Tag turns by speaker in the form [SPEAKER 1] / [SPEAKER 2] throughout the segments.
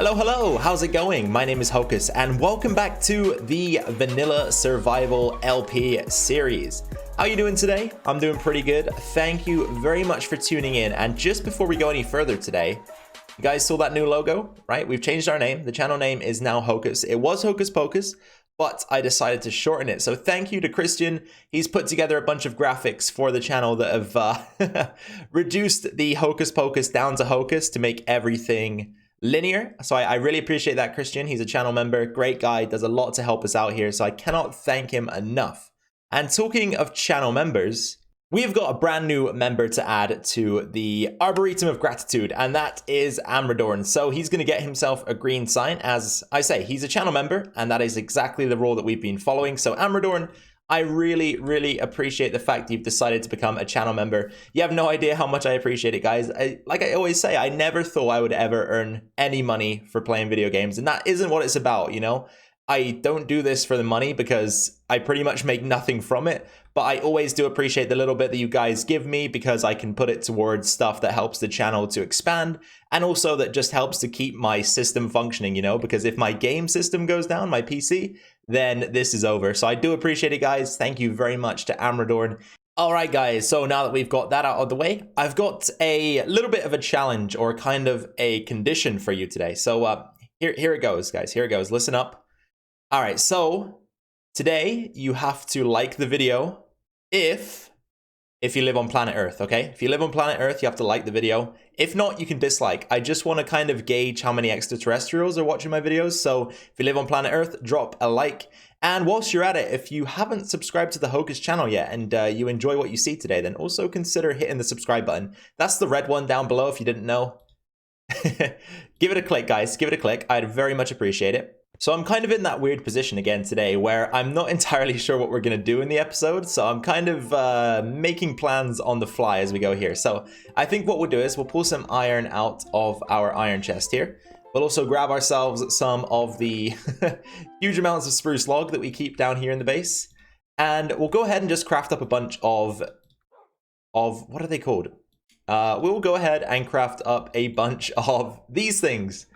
[SPEAKER 1] Hello, hello, how's it going? My name is Hocus, and welcome back to the Vanilla Survival LP series. How are you doing today? I'm doing pretty good. Thank you very much for tuning in, and just before we go any further today, you guys saw that new logo, right? We've changed our name. The channel name is now Hocus. It was Hocus Pocus, but I decided to shorten it. So thank you to Christian. He's put together a bunch of graphics for the channel that have reduced the Hocus Pocus down to Hocus to make everything linear. So I really appreciate that, Christian. He's a channel member, great guy, does a lot to help us out here. So I cannot thank him enough. And talking of channel members, we've got a brand new member to add to the Arboretum of Gratitude, and that is Amradorn. So he's going to get himself a green sign. As I say, he's a channel member, and that is exactly the role that we've been following. So Amradorn, I really appreciate the fact you've decided to become a channel member. You have no idea how much I appreciate it, guys. Like I always say, I never thought I would ever earn any money for playing video games, and that isn't what it's about, you know? I don't do this for the money because I pretty much make nothing from it, but I always do appreciate the little bit that you guys give me because I can put it towards stuff that helps the channel to expand, and also that just helps to keep my system functioning, you know, because if my game system goes down, my PC, then this is over. So I do appreciate it, guys. Thank you very much to Amradorn. All right, guys, so now that we've got that out of the way, I've got a little bit of a challenge or kind of a condition for you today. So here it goes, guys. Here it goes. Listen up. All right, so today you have to like the video if you live on planet Earth, okay? If you live on planet Earth, you have to like the video. If not, you can dislike. I just want to kind of gauge how many extraterrestrials are watching my videos. So if you live on planet Earth, drop a like. And whilst you're at it, if you haven't subscribed to the Hocus channel yet and you enjoy what you see today, then also consider hitting the subscribe button. That's the red one down below if you didn't know. Give it a click, guys. Give it a click. I'd very much appreciate it. So I'm kind of in that weird position again today where I'm not entirely sure what we're going to do in the episode. So I'm kind of making plans on the fly as we go here. So I think what we'll do is we'll pull some iron out of our iron chest here. We'll also grab ourselves some of the huge amounts of spruce log that we keep down here in the base. And we'll go ahead and just craft up a bunch of what are they called? We'll go ahead and craft up a bunch of these things.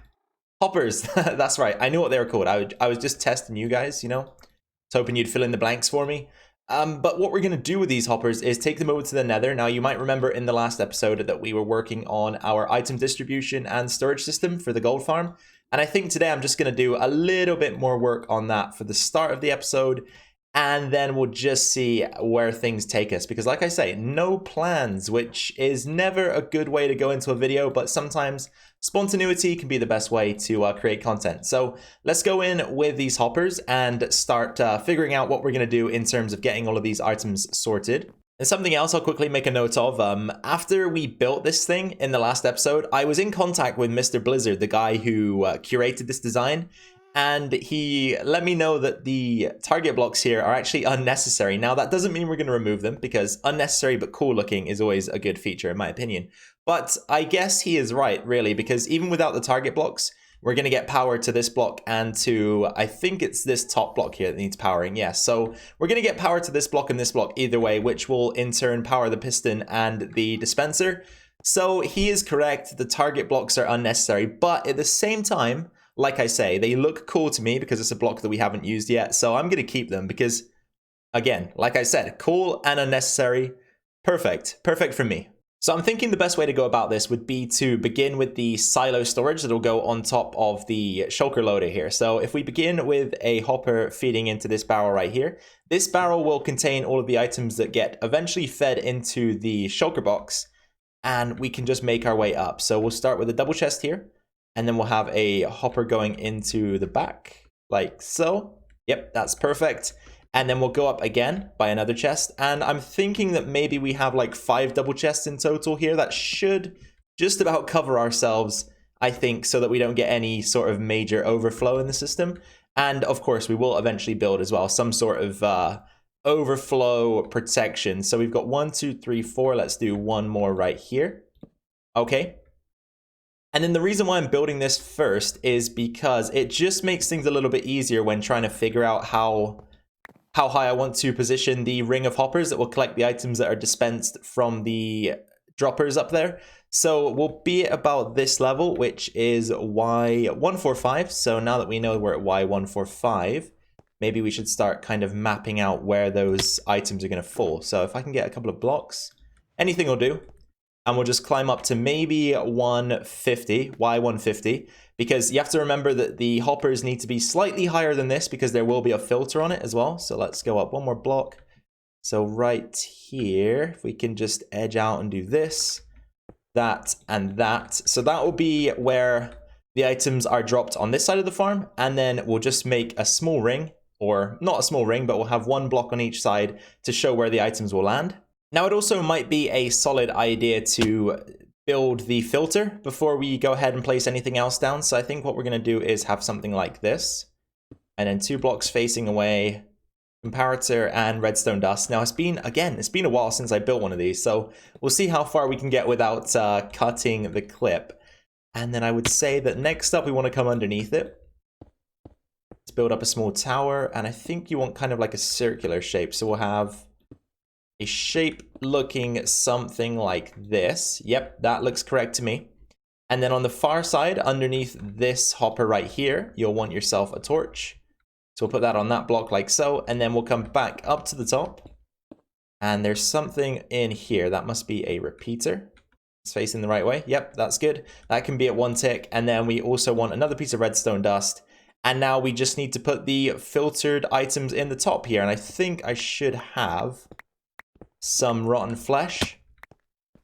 [SPEAKER 1] Hoppers, that's right. I knew what they were called. I was just testing you guys, you know. I was hoping you'd fill in the blanks for me. But what we're going to do with these hoppers is take them over to the nether. Now, you might remember in the last episode that we were working on our item distribution and storage system for the gold farm. And I think today I'm just going to do a little bit more work on that for the start of the episode. And then we'll just see where things take us. Because like I say, no plans, which is never a good way to go into a video. But sometimes spontaneity can be the best way to create content. So let's go in with these hoppers and start figuring out what we're going to do in terms of getting all of these items sorted. And something else I'll quickly make a note of, after we built this thing in the last episode, I was in contact with Mr. Blizzard, the guy who curated this design. And he let me know that the target blocks here are actually unnecessary. Now, that doesn't mean we're going to remove them because unnecessary but cool looking is always a good feature, in my opinion. But I guess he is right, really, because even without the target blocks, we're going to get power to this block and to, I think it's this top block here that needs powering. Yes, so we're going to get power to this block and this block either way, which will in turn power the piston and the dispenser. So he is correct. The target blocks are unnecessary, but at the same time, like I say, they look cool to me because it's a block that we haven't used yet. So I'm going to keep them because, again, like I said, cool and unnecessary. Perfect. Perfect for me. So I'm thinking the best way to go about this would be to begin with the silo storage that will go on top of the shulker loader here. So if we begin with a hopper feeding into this barrel right here, this barrel will contain all of the items that get eventually fed into the shulker box, and we can just make our way up. So we'll start with a double chest here. And then we'll have a hopper going into the back, like so. Yep, that's perfect. And then we'll go up again by another chest. And I'm thinking that maybe we have like 5 double chests in total here. That should just about cover ourselves, I think, so that we don't get any sort of major overflow in the system. And of course, we will eventually build as well some sort of overflow protection. So we've got 1, 2, 3, 4. Let's do one more right here. Okay. And then the reason why I'm building this first is because it just makes things a little bit easier when trying to figure out how high I want to position the ring of hoppers that will collect the items that are dispensed from the droppers up there. So we'll be at about this level, which is Y145. So now that we know we're at Y145, maybe we should start kind of mapping out where those items are going to fall. So if I can get a couple of blocks, anything will do. And we'll just climb up to maybe 150, Y150, because you have to remember that the hoppers need to be slightly higher than this because there will be a filter on it as well. So let's go up one more block. So right here, if we can just edge out and do this, that, and that. So that will be where the items are dropped on this side of the farm. And then we'll just make a small ring, or not a small ring, but we'll have one block on each side to show where the items will land. Now, it also might be a solid idea to build the filter before we go ahead and place anything else down. So I think what we're going to do is have something like this, and then 2 blocks facing away, comparator and redstone dust. Now, it's been a while since I built one of these, so we'll see how far we can get without cutting the clip. And then I would say that next up, we want to come underneath it. Let's build up a small tower, and I think you want kind of like a circular shape. So we'll have a shape looking something like this. Yep, that looks correct to me. And then on the far side, underneath this hopper right here, you'll want yourself a torch. So we'll put that on that block like so, and then we'll come back up to the top. And there's something in here. That must be a repeater. It's facing the right way. Yep, that's good. That can be at 1 tick. And then we also want another piece of redstone dust. And now we just need to put the filtered items in the top here. And I think I should have some rotten flesh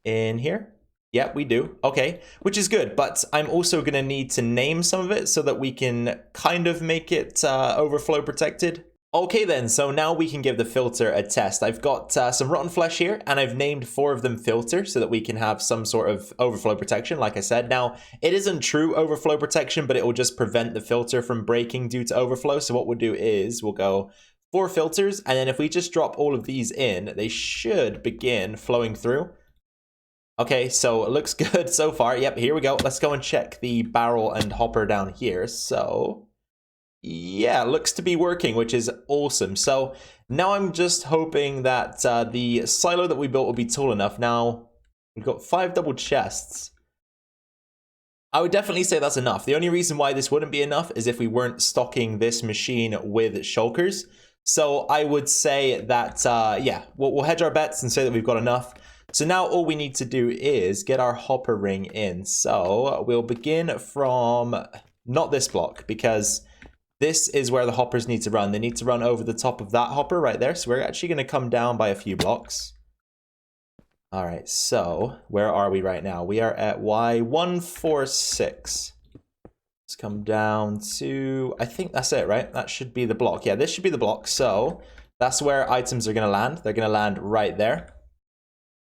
[SPEAKER 1] in here. Yep, we do. Okay, which is good, but I'm also going to need to name some of it so that we can kind of make it overflow protected. Okay then, so now we can give the filter a test. I've got some rotten flesh here, and I've named 4 of them filter so that we can have some sort of overflow protection, like I said. Now, it isn't true overflow protection, but it will just prevent the filter from breaking due to overflow. So what we'll do is we'll go 4 filters, and then if we just drop all of these in, they should begin flowing through. Okay, so it looks good so far. Yep, here we go. Let's go and check the barrel and hopper down here. So, yeah, looks to be working, which is awesome. So now I'm just hoping that the silo that we built will be tall enough. Now, we've got 5 double chests. I would definitely say that's enough. The only reason why this wouldn't be enough is if we weren't stocking this machine with shulkers. So I would say that, yeah, we'll hedge our bets and say that we've got enough. So now all we need to do is get our hopper ring in. So we'll begin from not this block, because this is where the hoppers need to run. They need to run over the top of that hopper right there. So we're actually going to come down by a few blocks. All right, so where are we right now? We are at Y146. Let's come down to, I think that's it, right? That should be the block. Yeah, this should be the block. So that's where items are going to land. They're going to land right there.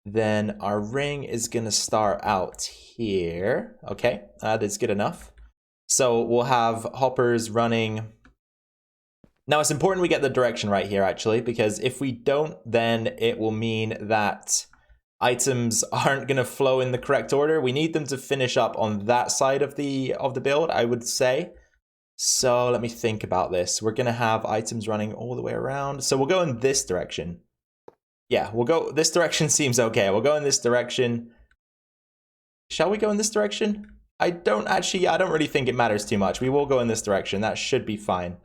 [SPEAKER 1] Then our ring is going to start out here. Okay, that is good enough. So we'll have hoppers running. Now it's important we get the direction right here, actually, because if we don't, then it will mean that items aren't going to flow in the correct order. We need them to finish up on that side of the build, I would say. So let me think about this. We're going to have items running all the way around. So we'll go in this direction. Yeah, we'll go, this direction seems okay. We'll go in this direction. Shall we go in this direction? I don't really think it matters too much. We will go in this direction. That should be fine.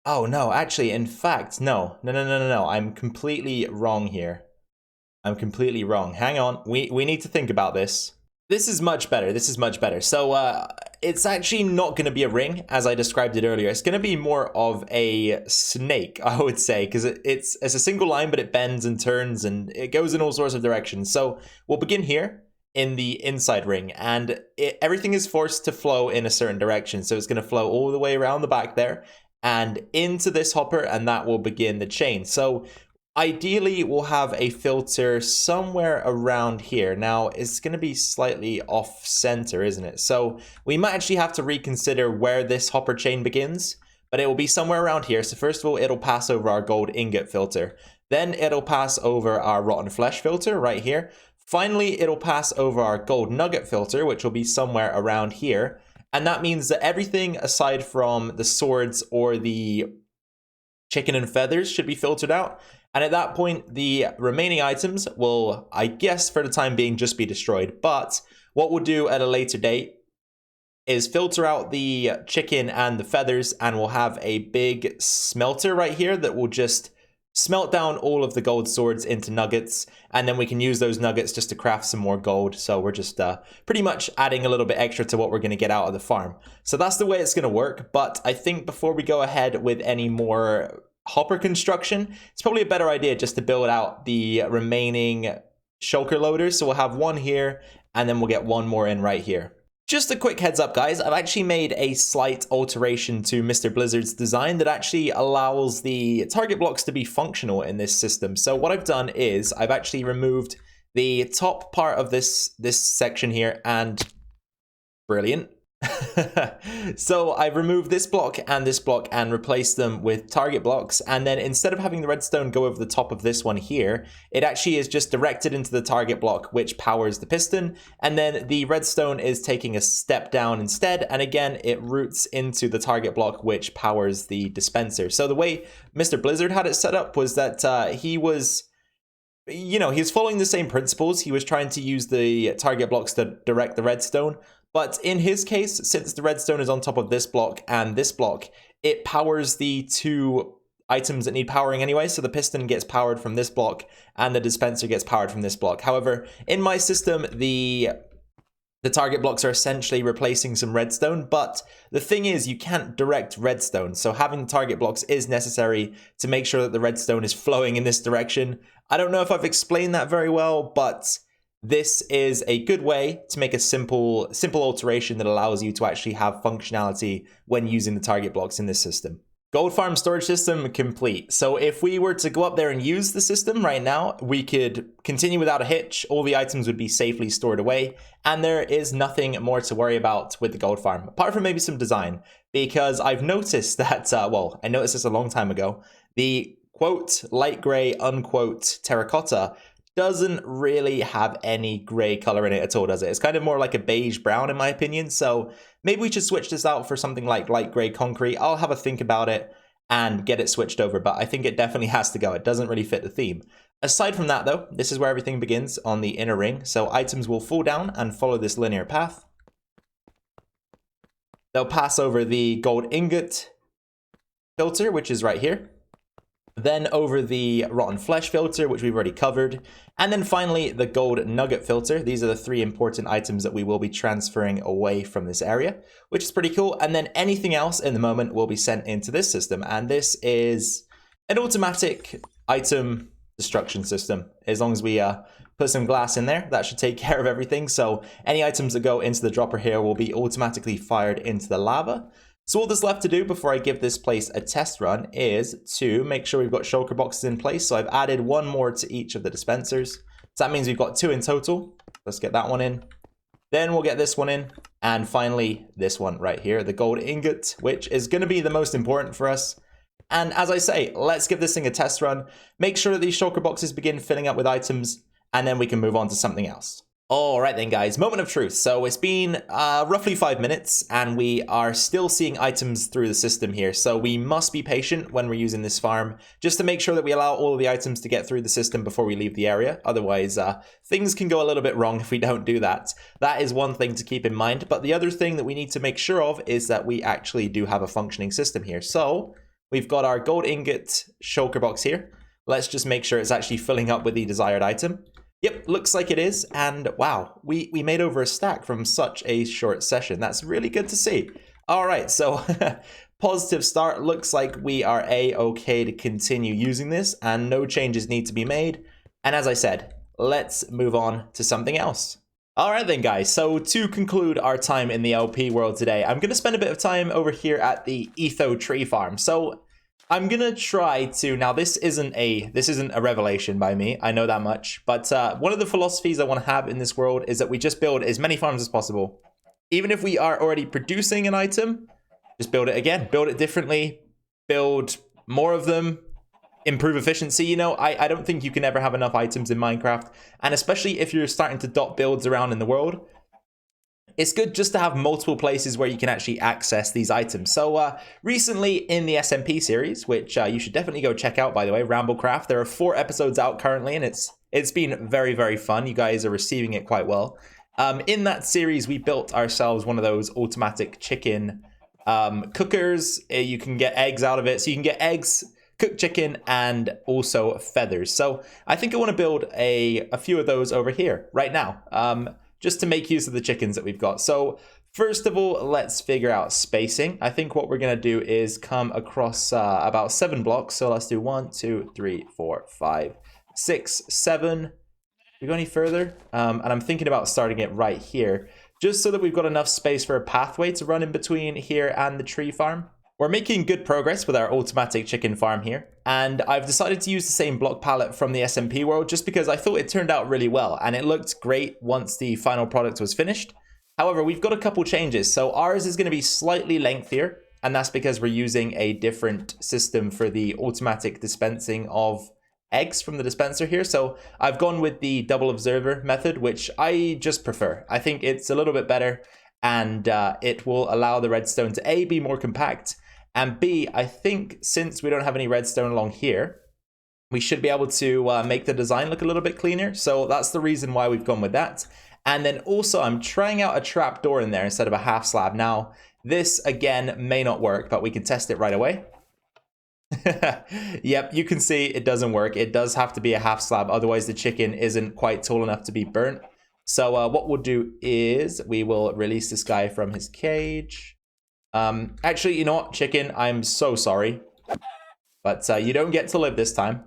[SPEAKER 1] Oh, no, actually, in fact, no. I'm completely wrong here. I'm completely wrong. Hang on. We need to think about this. This is much better. This is much better. So it's actually not going to be a ring, as I described it earlier. It's going to be more of a snake, I would say, because it's a single line, but it bends and turns and it goes in all sorts of directions. So we'll begin here in the inside ring, and everything is forced to flow in a certain direction. So it's going to flow all the way around the back there and into this hopper, and that will begin the chain. So ideally, we'll have a filter somewhere around here. Now, it's going to be slightly off-center, isn't it? So we might actually have to reconsider where this hopper chain begins, but it will be somewhere around here. So first of all, it'll pass over our gold ingot filter. Then it'll pass over our rotten flesh filter right here. Finally, it'll pass over our gold nugget filter, which will be somewhere around here. And that means that everything aside from the swords or the chicken and feathers should be filtered out. And at that point, the remaining items will, I guess for the time being, just be destroyed. But what we'll do at a later date is filter out the chicken and the feathers, and we'll have a big smelter right here that will just smelt down all of the gold swords into nuggets, and then we can use those nuggets just to craft some more gold. So we're just pretty much adding a little bit extra to what we're going to get out of the farm. So that's the way it's going to work. But I think before we go ahead with any more hopper construction, it's probably a better idea just to build out the remaining shulker loaders. So we'll have one here, and then we'll get one more in right here. Just a quick heads up, guys, I've actually made a slight alteration to Mr. Blizzard's design that actually allows the target blocks to be functional in this system. So what I've done is I've actually removed the top part of this section here, and brilliant. So I've removed this block and replaced them with target blocks, and then instead of having the redstone go over the top of this one here, it actually is just directed into the target block, which powers the piston, and then the redstone is taking a step down instead, and again it routes into the target block, which powers the dispenser. So the way Mr. Blizzard had it set up was that he was following the same principles. He was trying to use the target blocks to direct the redstone. But in his case, since the redstone is on top of this block and this block, it powers the two items that need powering anyway. So the piston gets powered from this block and the dispenser gets powered from this block. However, in my system, the target blocks are essentially replacing some redstone, but the thing is you can't direct redstone. So having the target blocks is necessary to make sure that the redstone is flowing in this direction. I don't know if I've explained that very well, but this is a good way to make a simple alteration that allows you to actually have functionality when using the target blocks in this system. Gold farm storage system complete. So if we were to go up there and use the system right now, we could continue without a hitch. All the items would be safely stored away, and there is nothing more to worry about with the gold farm, apart from maybe some design, because I've noticed that, I noticed this a long time ago, the quote light gray unquote terracotta doesn't really have any gray color in it at all, does it? It's kind of more like a beige brown in my opinion. So maybe we should switch this out for something like light gray concrete. I'll have a think about it and get it switched over, but I think it definitely has to go. It doesn't really fit the theme. Aside from that though, this is where everything begins on the inner ring. So items will fall down and follow this linear path. They'll pass over the gold ingot filter, which is right here. Then over the rotten flesh filter, which we've already covered. And then finally, the gold nugget filter. These are the three important items that we will be transferring away from this area, which is pretty cool. And then anything else in the moment will be sent into this system. And this is an automatic item destruction system. As long as we put some glass in there, that should take care of everything. So any items that go into the dropper here will be automatically fired into the lava. So all that's left to do before I give this place a test run is to make sure we've got shulker boxes in place. So I've added one more to each of the dispensers. So that means we've got 2 in total. Let's get that one in. Then we'll get this one in. And finally, this one right here, the gold ingot, which is going to be the most important for us. And as I say, let's give this thing a test run. Make sure that these shulker boxes begin filling up with items, and then we can move on to something else. All right then, guys, moment of truth. So it's been roughly 5 minutes and we are still seeing items through the system here. So we must be patient when we're using this farm just to make sure that we allow all of the items to get through the system before we leave the area. Otherwise, things can go a little bit wrong if we don't do that. That is one thing to keep in mind. But the other thing that we need to make sure of is that we actually do have a functioning system here. So we've got our gold ingot shulker box here. Let's just make sure it's actually filling up with the desired item. Yep, looks like it is, and wow, we made over a stack from such a short session. That's really good to see. All right, so positive start. Looks like we are A-okay to continue using this, and no changes need to be made. And as I said, let's move on to something else. All right then, guys, so to conclude our time in the LP world today, I'm going to spend a bit of time over here at the Etho tree farm. So I'm gonna try to, now this isn't a revelation by me, I know that much, but one of the philosophies I want to have in this world is that we just build as many farms as possible. Even if we are already producing an item, just build it again, build it differently, build more of them, improve efficiency. You know, I don't think you can ever have enough items in Minecraft, and especially if you're starting to dot builds around in the world, it's good just to have multiple places where you can actually access these items. So recently in the SMP series, which you should definitely go check out, by the way, Ramblecraft, there are 4 episodes out currently, and it's been very, very fun. You guys are receiving it quite well. In that series, we built ourselves one of those automatic chicken cookers. You can get eggs out of it. So you can get eggs, cooked chicken, and also feathers. So I think I want to build a few of those over here right now, just to make use of the chickens that we've got. So first of all, let's figure out spacing. I think what we're going to do is come across about 7 blocks. So let's do 1, 2, 3, 4, 5, 6, 7. We go any further? And I'm thinking about starting it right here, just so that we've got enough space for a pathway to run in between here and the tree farm. We're making good progress with our automatic chicken farm here, and I've decided to use the same block palette from the SMP world just because I thought it turned out really well, and it looked great once the final product was finished. However, we've got a couple changes. So ours is going to be slightly lengthier, and that's because we're using a different system for the automatic dispensing of eggs from the dispenser here. So I've gone with the double observer method, which I just prefer. I think it's a little bit better, and it will allow the redstone to A, be more compact, and B, I think since we don't have any redstone along here, we should be able to make the design look a little bit cleaner. So that's the reason why we've gone with that. And then also I'm trying out a trap door in there instead of a half slab. Now this again may not work, but we can test it right away. Yep, you can see it doesn't work. It does have to be a half slab, otherwise the chicken isn't quite tall enough to be burnt. So what we'll do is we will release this guy from his cage. Actually, you know what, chicken, I'm so sorry, but you don't get to live this time.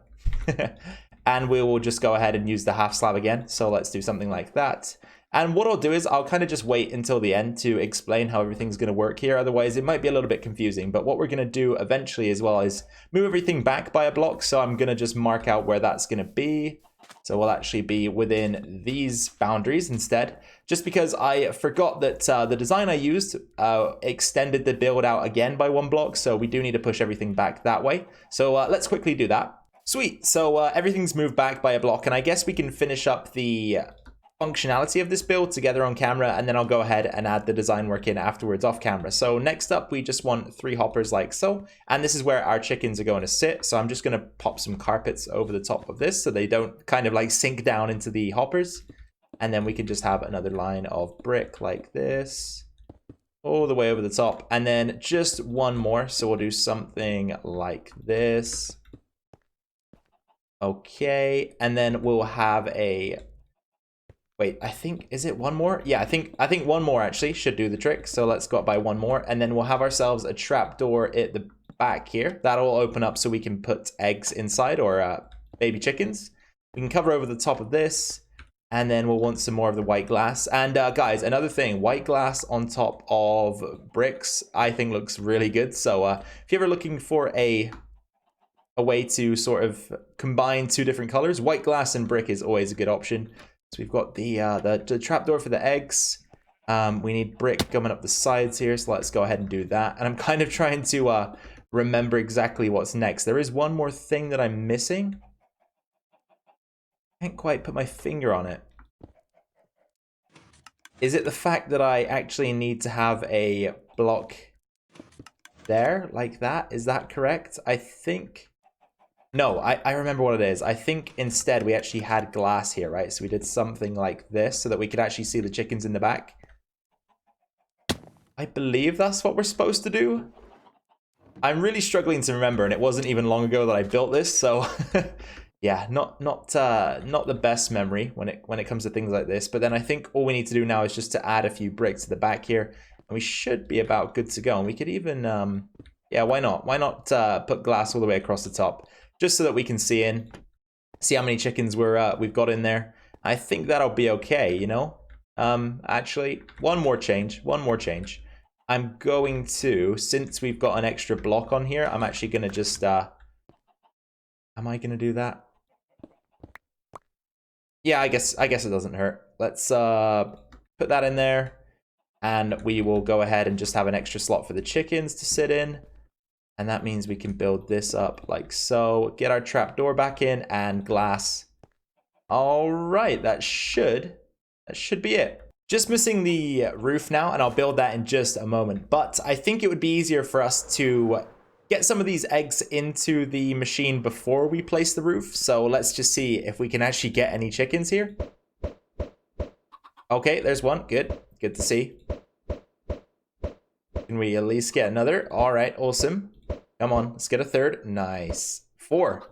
[SPEAKER 1] And we will just go ahead and use the half slab again. So let's do something like that. And what I'll do is I'll kind of just wait until the end to explain how everything's going to work here. Otherwise, it might be a little bit confusing. But what we're going to do eventually as well is move everything back by a block. So I'm going to just mark out where that's going to be. So we'll actually be within these boundaries instead, just because I forgot that the design I used extended the build out again by 1 block. So we do need to push everything back that way. So let's quickly do that. Sweet. So everything's moved back by a block, and I guess we can finish up the functionality of this build together on camera, and then I'll go ahead and add the design work in afterwards off camera. So next up, we just want 3 hoppers like so, and this is where our chickens are going to sit. So I'm just going to pop some carpets over the top of this so they don't kind of like sink down into the hoppers. And then we can just have another line of brick like this all the way over the top, and then just one more. So we'll do something like this. Okay, and then we'll have a, wait, I think, is it one more? Yeah, I think one more actually should do the trick. So let's go up by 1 more, and then we'll have ourselves a trapdoor at the back here. That'll open up so we can put eggs inside, or baby chickens. We can cover over the top of this, and then we'll want some more of the white glass. And guys, another thing, white glass on top of bricks, I think looks really good. So if you're ever looking for a way to sort of combine 2 different colors, white glass and brick is always a good option. So we've got the trapdoor for the eggs. We need brick coming up the sides here, so let's go ahead and do that. And I'm kind of trying to remember exactly what's next. There is one more thing that I'm missing. Can't quite put my finger on it. Is it the fact that I actually need to have a block there, like that? Is that correct? I think... No, I remember what it is. I think instead we actually had glass here, right? So we did something like this so that we could actually see the chickens in the back. I believe that's what we're supposed to do. I'm really struggling to remember, and it wasn't even long ago that I built this, so yeah, not the best memory when it comes to things like this. But then I think all we need to do now is just to add a few bricks to the back here, and we should be about good to go. And we could even yeah, why not? Why not put glass all the way across the top? Just so that we can see how many chickens we've got in there. I think that'll be okay, you know? Actually, one more change. I'm going to, since we've got an extra block on here, I'm actually going to just, am I going to do that? Yeah, I guess it doesn't hurt. Let's put that in there, and we will go ahead and just have an extra slot for the chickens to sit in. And that means we can build this up like so. Get our trapdoor back in and glass. All right, that should be it. Just missing the roof now, and I'll build that in just a moment. But I think it would be easier for us to get some of these eggs into the machine before we place the roof. So let's just see if we can actually get any chickens here. Okay, there's one. Good. Good to see. Can we at least get another? All right, awesome. Come on, let's get a third. Nice. 4.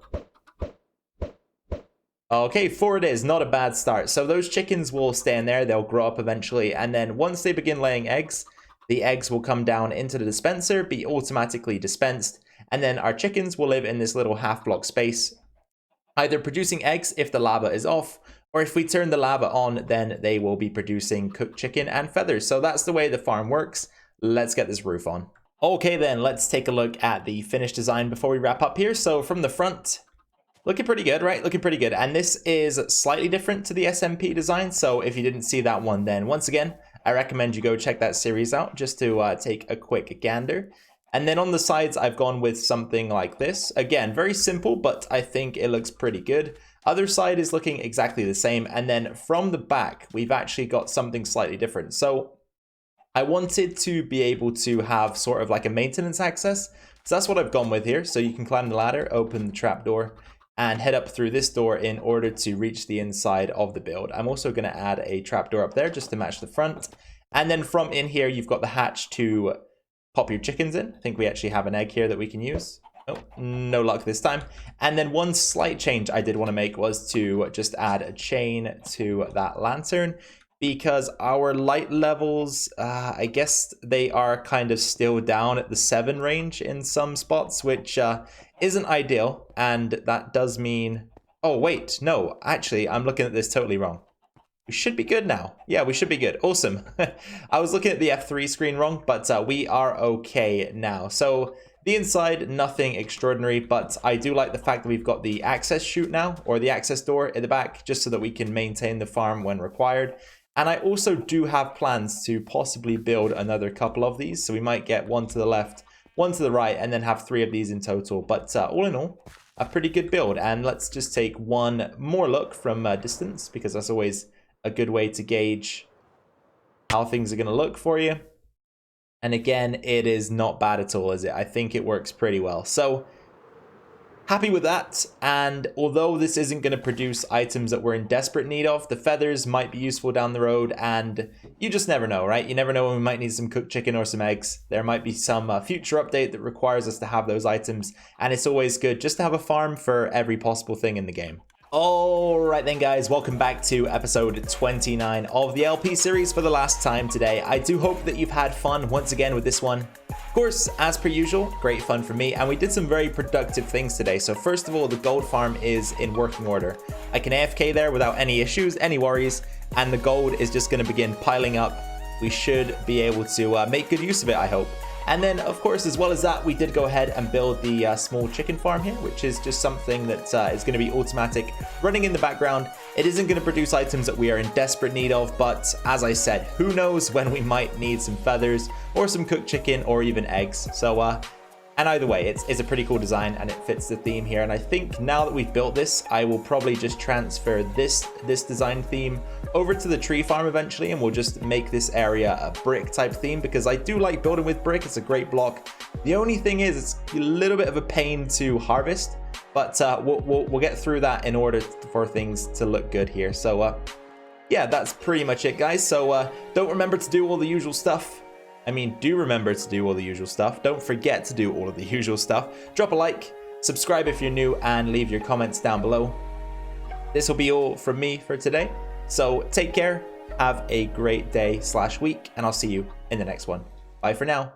[SPEAKER 1] Okay, 4 it is. Not a bad start. So those chickens will stay in there. They'll grow up eventually. And then once they begin laying eggs, the eggs will come down into the dispenser, be automatically dispensed. And then our chickens will live in this little half block space, either producing eggs if the lava is off, or if we turn the lava on, then they will be producing cooked chicken and feathers. So that's the way the farm works. Let's get this roof on. Okay, then let's take a look at the finished design before we wrap up here. So from the front, looking pretty good, right? Looking pretty good. And this is slightly different to the SMP design. So if you didn't see that one, then once again, I recommend you go check that series out just to take a quick gander. And then on the sides, I've gone with something like this. Again, very simple, but I think it looks pretty good. Other side is looking exactly the same. And then from the back, we've actually got something slightly different. So I wanted to be able to have sort of like a maintenance access. So that's what I've gone with here. So you can climb the ladder, open the trapdoor, and head up through this door in order to reach the inside of the build. I'm also going to add a trapdoor up there just to match the front. And then from in here, you've got the hatch to pop your chickens in. I think we actually have an egg here that we can use. Oh, no luck this time. And then one slight change I did want to make was to just add a chain to that lantern, because our light levels, I guess they are kind of still down at the 7 range in some spots, which isn't ideal. And that does mean, oh wait, no, actually I'm looking at this totally wrong. We should be good now. Yeah, we should be good. Awesome. I was looking at the F3 screen wrong, but we are okay now. So the inside, nothing extraordinary, but I do like the fact that we've got the access chute now, or the access door at the back, just so that we can maintain the farm when required. And I also do have plans to possibly build another couple of these. So we might get one to the left, one to the right, and then have 3 of these in total. But all in all, a pretty good build. And let's just take one more look from distance, because that's always a good way to gauge how things are going to look for you. And again, it is not bad at all, is it? I think it works pretty well. So happy with that. And although this isn't going to produce items that we're in desperate need of, the feathers might be useful down the road, and you just never know, right? You never know when we might need some cooked chicken or some eggs. There might be some future update that requires us to have those items, and it's always good just to have a farm for every possible thing in the game. Alright then guys, welcome back to episode 29 of the LP series for the last time today. I do hope that you've had fun once again with this one. Of course, as per usual, great fun for me, and we did some very productive things today. So first of all, the gold farm is in working order. I can AFK there without any issues, any worries, and the gold is just going to begin piling up. We should be able to make good use of it, I hope. And then, of course, as well as that, we did go ahead and build the small chicken farm here, which is just something that is going to be automatic, running in the background. It isn't going to produce items that we are in desperate need of, but as I said, who knows when we might need some feathers or some cooked chicken or even eggs. So, and either way, it's a pretty cool design and it fits the theme here. And I think now that we've built this, I will probably just transfer this design theme over to the tree farm eventually, and we'll just make this area a brick type theme, because I do like building with brick. It's a great block. The only thing is it's a little bit of a pain to harvest, but we'll get through that in order for things to look good here. So yeah, that's pretty much it, guys. So don't remember to do all the usual stuff. I mean, do remember to do all the usual stuff. Don't forget to do all of the usual stuff. Drop a like, subscribe if you're new, and leave your comments down below. This will be all from me for today. So take care, have a great day/week, and I'll see you in the next one. Bye for now.